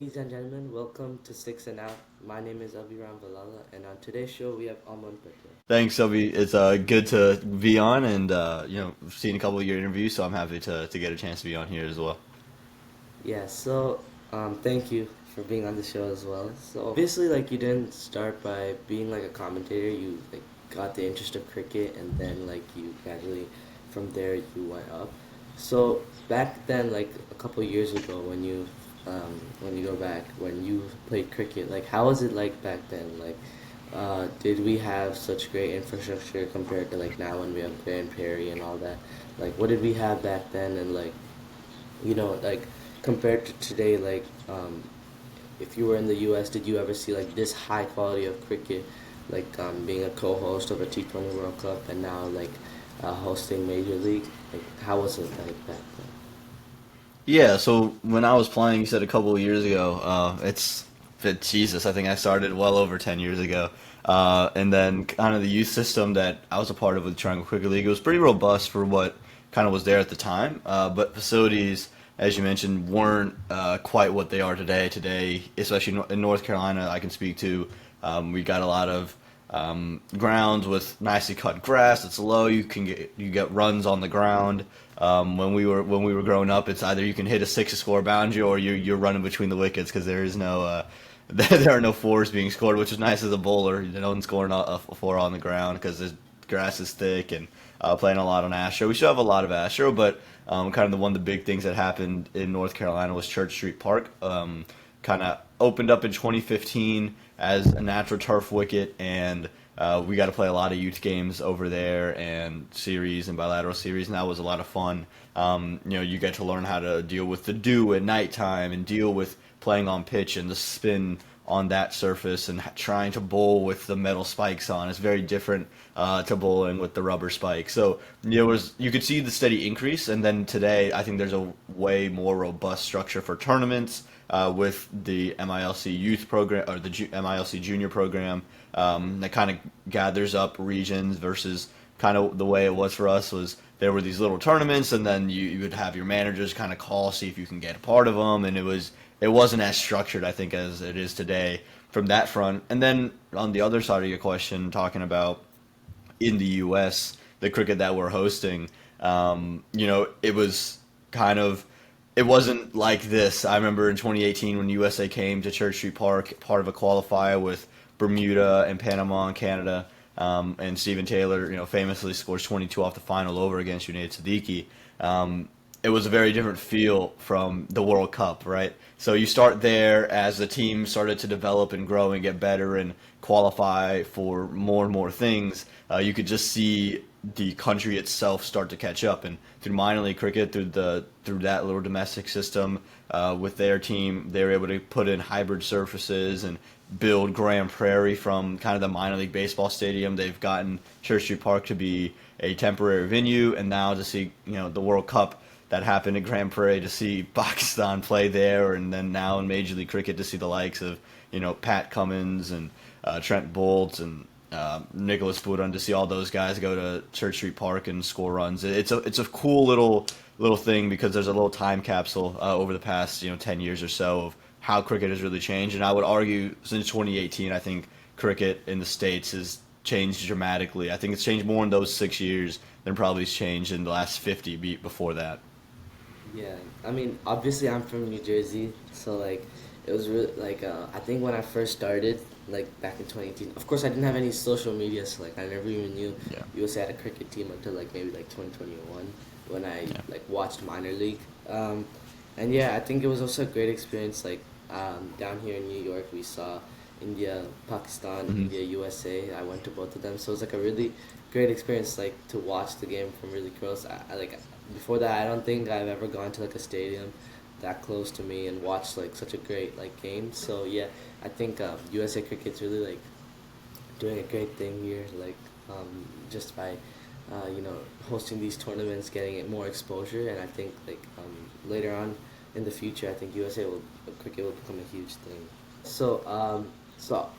Ladies and gentlemen, welcome to Six and Out. My name is Abhiram Valala, and on today's show we have Aman Patel. Thanks, Sylvie. It's good to be on, and seen a couple of your interviews, so I'm happy to get a chance to be on here as well. Thank you for being on the show as well. So obviously, like you didn't start by being like a commentator. You like got the interest of cricket, and then like you gradually, from there you went up. So back then, like a couple years ago, when you go back when you played cricket, like how was it like back then? Like, did we have such great infrastructure compared to like now when we have Grand Prairie and all that? Like, what did we have back then, and like like compared to today, like if you were in the U.S., did you ever see like this high quality of cricket, like being a co-host of a T20 World Cup and now like hosting Major League? Like, how was it like back then? Yeah, so when I was playing, you said a couple of years ago. Jesus, I think I started well over 10 years ago. And then kind of the youth system that I was a part of with the Triangle Cricket League, it was pretty robust for what kind of was there at the time. But facilities, as you mentioned, weren't quite what they are today. Today, especially in North Carolina, I can speak to. We got a lot of grounds with nicely cut grass. It's low. You get runs on the ground. When we were growing up, it's either you can hit a six to score boundary or you're running between the wickets because there is no there are no fours being scored, which is nice as a bowler. No one's scoring a four on the ground because the grass is thick and playing a lot on Astro. We still have a lot of Astro, but kind of one of the big things that happened in North Carolina was Church Street Park. Kind of opened up in 2015 as a natural turf wicket, and we got to play a lot of youth games over there and series and bilateral series, and that was a lot of fun. You get to learn how to deal with the dew at nighttime and deal with playing on pitch and the spin on that surface and trying to bowl with the metal spikes on. It's very different to bowling with the rubber spikes. So you could see the steady increase, and then today I think there's a way more robust structure for tournaments with the MILC youth program or the MILC junior program that kind of gathers up regions versus kind of the way it was for us was there were these little tournaments, and then you would have your managers kind of call, see if you can get a part of them, and it wasn't as structured, I think, as it is today from that front. And then on the other side of your question, talking about in the U.S., the cricket that we're hosting, it was kind of it wasn't like this. I remember in 2018 when USA came to Church Street Park, part of a qualifier with Bermuda and Panama and Canada, and Stephen Taylor, famously scores 22 off the final over against Junaid Siddiqui. It was a very different feel from the World Cup, right? So you start there as the team started to develop and grow and get better and qualify for more and more things. You could just see the country itself start to catch up, and through minor league cricket, through that little domestic system, with their team, they were able to put in hybrid surfaces and build Grand Prairie from kind of the minor league baseball stadium. They've gotten Church Street Park to be a temporary venue, and now to see the World Cup that happened at Grand Prairie, to see Pakistan play there, and then now in Major League Cricket to see the likes of Pat Cummins and Trent Bolt and Nicholas Puran, to see all those guys go to Church Street Park and score runs. It's a cool little thing because there's a little time capsule over the past 10 years or so of how cricket has really changed. And I would argue since 2018, I think cricket in the States has changed dramatically. I think it's changed more in those 6 years than probably it's changed in the last 50 before that. Yeah, I mean, obviously I'm from New Jersey, so like it was really like I think when I first started, like back in 2018. Of course, I didn't have any social media, so like I never even knew Yeah. USA had a cricket team until like maybe like 2021 when I Yeah. like watched minor league. And yeah, I think it was also a great experience. Like down here in New York, we saw India, Pakistan, Hmm. India, USA. I went to both of them, so it was like a really great experience, like to watch the game from really close. I like before that, I don't think I've ever gone to like a stadium that close to me and watched like such a great like game. So yeah, I think USA Cricket's really like doing a great thing here, like just by hosting these tournaments, getting it more exposure, and I think like later on in the future, I think USA will cricket will become a huge thing. So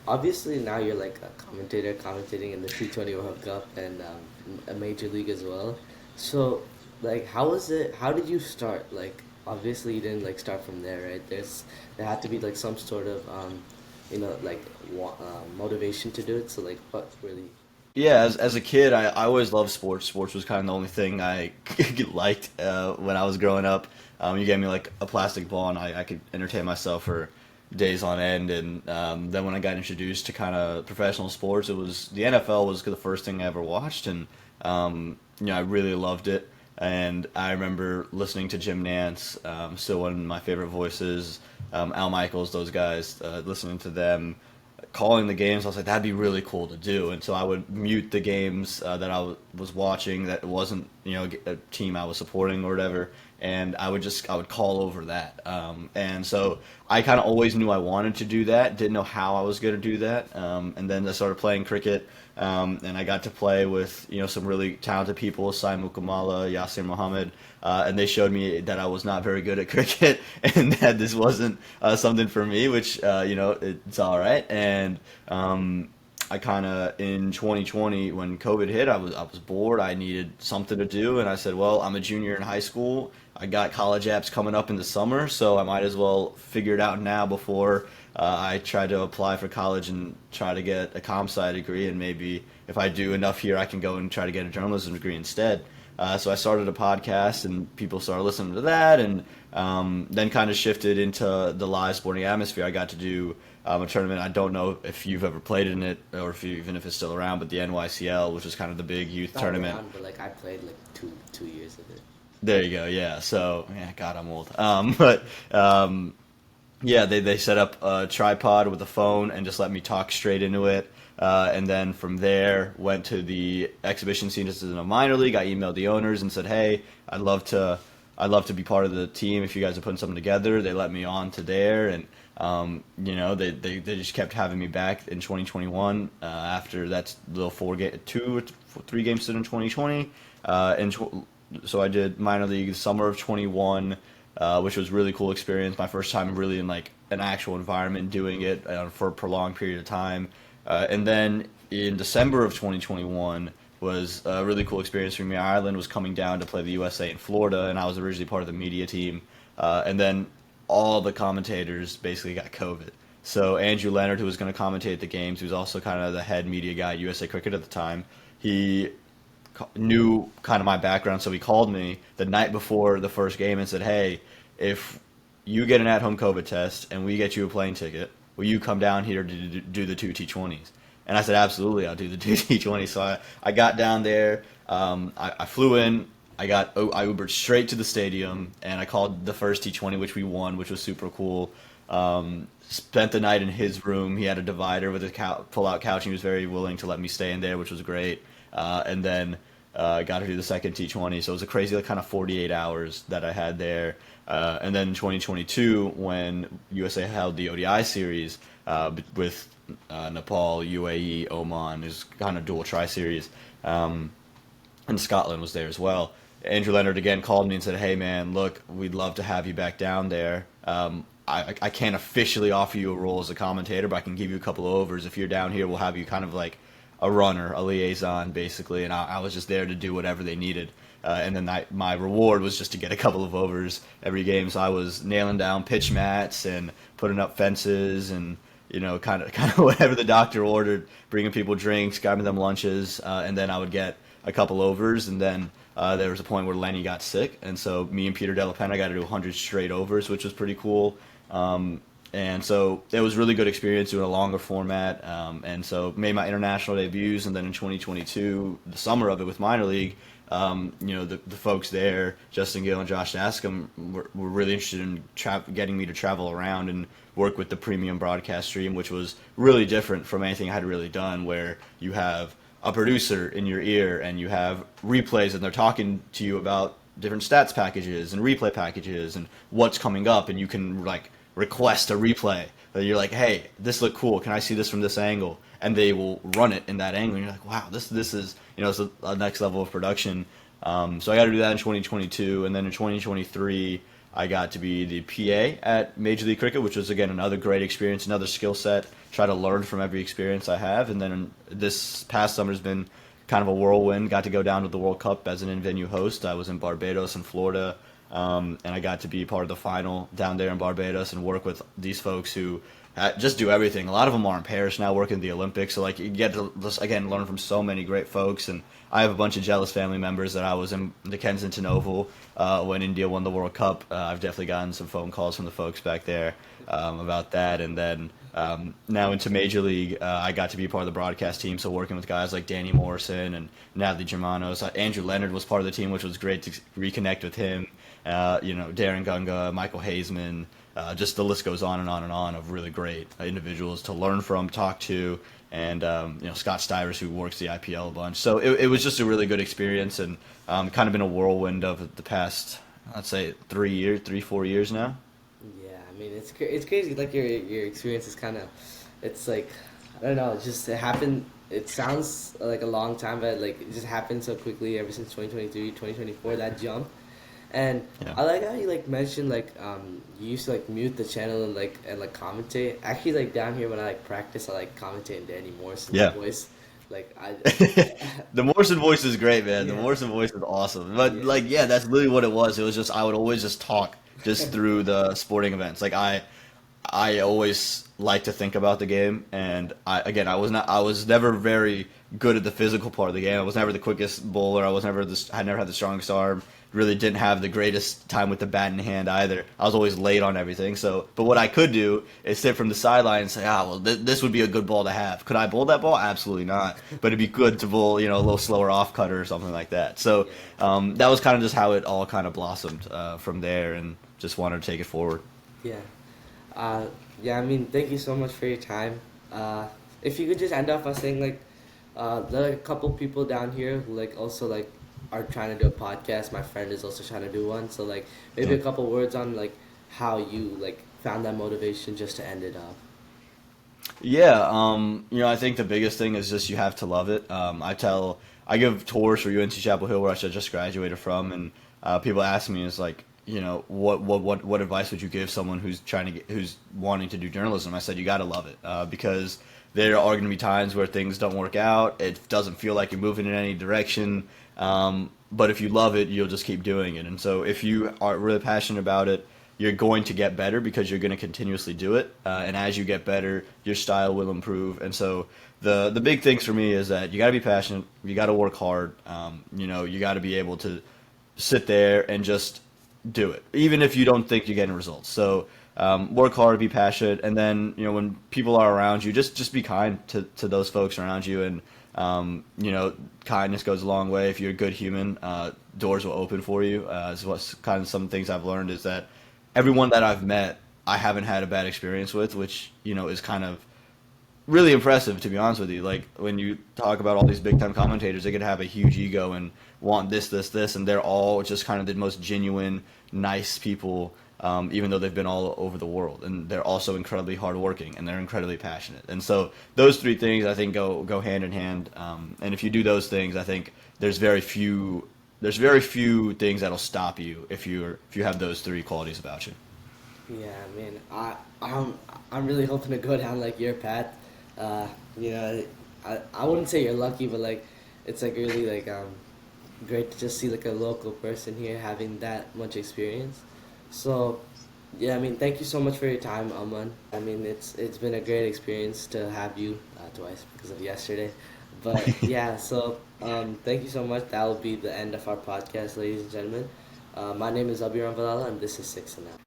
obviously now you're like a commentator, commentating in the T20 World Cup and a major league as well. So like, how was it? How did you start? Like, obviously you didn't like start from there, right? There had to be like some sort of like motivation to do it. So like, what really? Yeah, as a kid, I always loved sports. Sports was kind of the only thing I liked when I was growing up. You gave me like a plastic ball, and I could entertain myself for days on end. And then when I got introduced to kind of professional sports, it was the NFL was the first thing I ever watched, and I really loved it. And I remember listening to Jim Nance, still one of my favorite voices, Al Michaels, those guys, listening to them calling the games. I was like, that'd be really cool to do. And so I would mute the games that was watching that wasn't a team I was supporting or whatever, and I would call over that. And so I kind of always knew I wanted to do that. Didn't know how I was going to do that. And then I started playing cricket. And I got to play with some really talented people, Sai Mukamala, Yasir Muhammad, and they showed me that I was not very good at cricket and that this wasn't something for me, which it's all right. And I kind of in 2020 when COVID hit, I was bored. I needed something to do, and I said, well, I'm a junior in high school. I got college apps coming up in the summer, so I might as well figure it out now before I try to apply for college and try to get a comp sci degree, and maybe if I do enough here, I can go and try to get a journalism degree instead. So I started a podcast, and people started listening to that, and then kind of shifted into the live sporting atmosphere. I got to do a tournament. I don't know if you've ever played in it, or even if it's still around, but the NYCL, which is kind of the big youth Not tournament. around, but like I played like two years of it. There you go. Yeah. So yeah, God, I'm old. But yeah, they set up a tripod with a phone and just let me talk straight into it. And then from there, went to the exhibition scene just in a minor league. I emailed the owners and said, "Hey, I'd love to be part of the team if you guys are putting something together." They let me on to there, and they just kept having me back in 2021. After that little 3 game stint in 2020, so I did minor league summer of 21, which was really cool experience. My first time really in like an actual environment doing it for a prolonged period of time. And then in December of 2021 was a really cool experience for me. Ireland was coming down to play the USA in Florida, and I was originally part of the media team. And then all the commentators basically got COVID. So Andrew Leonard, who was going to commentate the games, who was also kind of the head media guy at USA Cricket at the time, he knew kind of my background, so he called me the night before the first game and said, "Hey, if you get an at-home COVID test and we get you a plane ticket, will you come down here to do the two T20s?" And I said, "Absolutely, I'll do the two T20s." So I got down there. I flew in. I Ubered straight to the stadium, and I called the first T20, which we won, which was super cool. Spent the night in his room. He had a divider with a pull-out couch, and he was very willing to let me stay in there, which was great. And then got to do the second T20. So it was a crazy like, kind of 48 hours that I had there. And then in 2022, when USA held the ODI series with Nepal, UAE, Oman, is kind of dual tri-series, and Scotland was there as well. Andrew Leonard again called me and said, "Hey man, look, we'd love to have you back down there. I can't officially offer you a role as a commentator, but I can give you a couple of overs. If you're down here, we'll have you kind of like a runner, a liaison, basically." And I was just there to do whatever they needed. And then my reward was just to get a couple of overs every game. So I was nailing down pitch mats and putting up fences and kind of whatever the doctor ordered, bringing people drinks, grabbing them lunches, and then I would get a couple overs. And then there was a point where Lenny got sick, and so me and Peter Della Penna got to do 100 straight overs, which was pretty cool. And so it was really good experience doing a longer format. And so made my international debuts, and then in 2022, the summer of it with minor league, the folks there, Justin Gill and Josh Dascom, were really interested in getting me to travel around and work with the premium broadcast stream, which was really different from anything I had really done, where you have a producer in your ear and you have replays and they're talking to you about different stats packages and replay packages and what's coming up, and you can like request a replay. You're like, "Hey, this looked cool. Can I see this from this angle?" And they will run it in that angle. And you're like, "Wow, this is it's a next level of production." So I got to do that in 2022, and then in 2023, I got to be the PA at Major League Cricket, which was again another great experience, another skill set. Try to learn from every experience I have, and then this past summer's been kind of a whirlwind. Got to go down to the World Cup as an in-venue host. I was in Barbados and Florida. and I got to be part of the final down there in Barbados and work with these folks who just do everything. A lot of them are in Paris now working the Olympics, so like you get to just again learn from so many great folks. And I have a bunch of jealous family members that I was in the Kensington Oval when India won the World Cup. I've definitely gotten some phone calls from the folks back there about that. And then now into Major League, I got to be part of the broadcast team, so working with guys like Danny Morrison and Natalie Germanos. Andrew Leonard was part of the team, which was great to reconnect with him. Darren Gunga, Michael Hazeman, just the list goes on and on and on of really great individuals to learn from, talk to, and Scott Stivers, who works the IPL a bunch. So it was just a really good experience, and kind of been a whirlwind of the past, I'd say 4 years now. Yeah, I mean it's crazy. Like your experience is kind of, it's like, I don't know. It happened. It sounds like a long time, but like it just happened so quickly ever since 2023, 2024. That jump. And Yeah. I like how you like mentioned like you used to like mute the channel and like commentate. Actually, like down here when I like practice, I like commentate in Danny Morrison's Yeah. voice. Like I The Morrison voice is great, man. The yeah, Morrison voice is awesome. But yeah, like, yeah, that's literally what it was. It was just I would always just talk just through the sporting events. Like I always like to think about the game, and I was never very good at the physical part of the game. I was never the quickest bowler. I never had the strongest arm. Really didn't have the greatest time with the bat in hand either. I was always late on everything. So, but what I could do is sit from the sideline and say, this would be a good ball to have. Could I bowl that ball? Absolutely not. But it'd be good to bowl, a little slower off cutter or something like that. So that was kind of just how it all kind of blossomed from there, and just wanted to take it forward. yeah. Yeah, I mean, thank you so much for your time. If you could just end off by saying like, there are a couple people down here who like also like are trying to do a podcast. My friend is also trying to do one. So like maybe a couple words on like how you like found that motivation just to end it up. Yeah, I think the biggest thing is just you have to love it. I give tours for UNC Chapel Hill, where I just graduated from, and people ask me, is like, what advice would you give someone who's wanting to do journalism? I said, you got to love it, because there are going to be times where things don't work out. It doesn't feel like you're moving in any direction. But if you love it, you'll just keep doing it. And so if you are really passionate about it, you're going to get better because you're going to continuously do it. And as you get better, your style will improve. And so the big things for me is that you got to be passionate, you got to work hard, you got to be able to sit there and just do it, even if you don't think you're getting results. So work hard, be passionate, and then when people are around you, just be kind to those folks around you. And kindness goes a long way. If you're a good human, doors will open for you. Is what's kind of some things I've learned, is that everyone that I've met, I haven't had a bad experience with, which is kind of really impressive, to be honest with you. Like when you talk about all these big time commentators, they could have a huge ego and want this, and they're all just kind of the most genuine, nice people, even though they've been all over the world. And they're also incredibly hardworking, and they're incredibly passionate. And so those three things, I think, go hand in hand. And if you do those things, I think there's very few things that'll stop you if you have those three qualities about you. Yeah, I mean, I'm really hoping to go down like your path. I wouldn't say you're lucky, but like it's like really like great to just see like a local person here having that much experience. So yeah, I mean, thank you so much for your time, Aman. I mean, it's been a great experience to have you twice because of yesterday. But yeah, so thank you so much. That will be the end of our podcast, ladies and gentlemen. My name is Abhi Ramvalala, and this is Six and Out.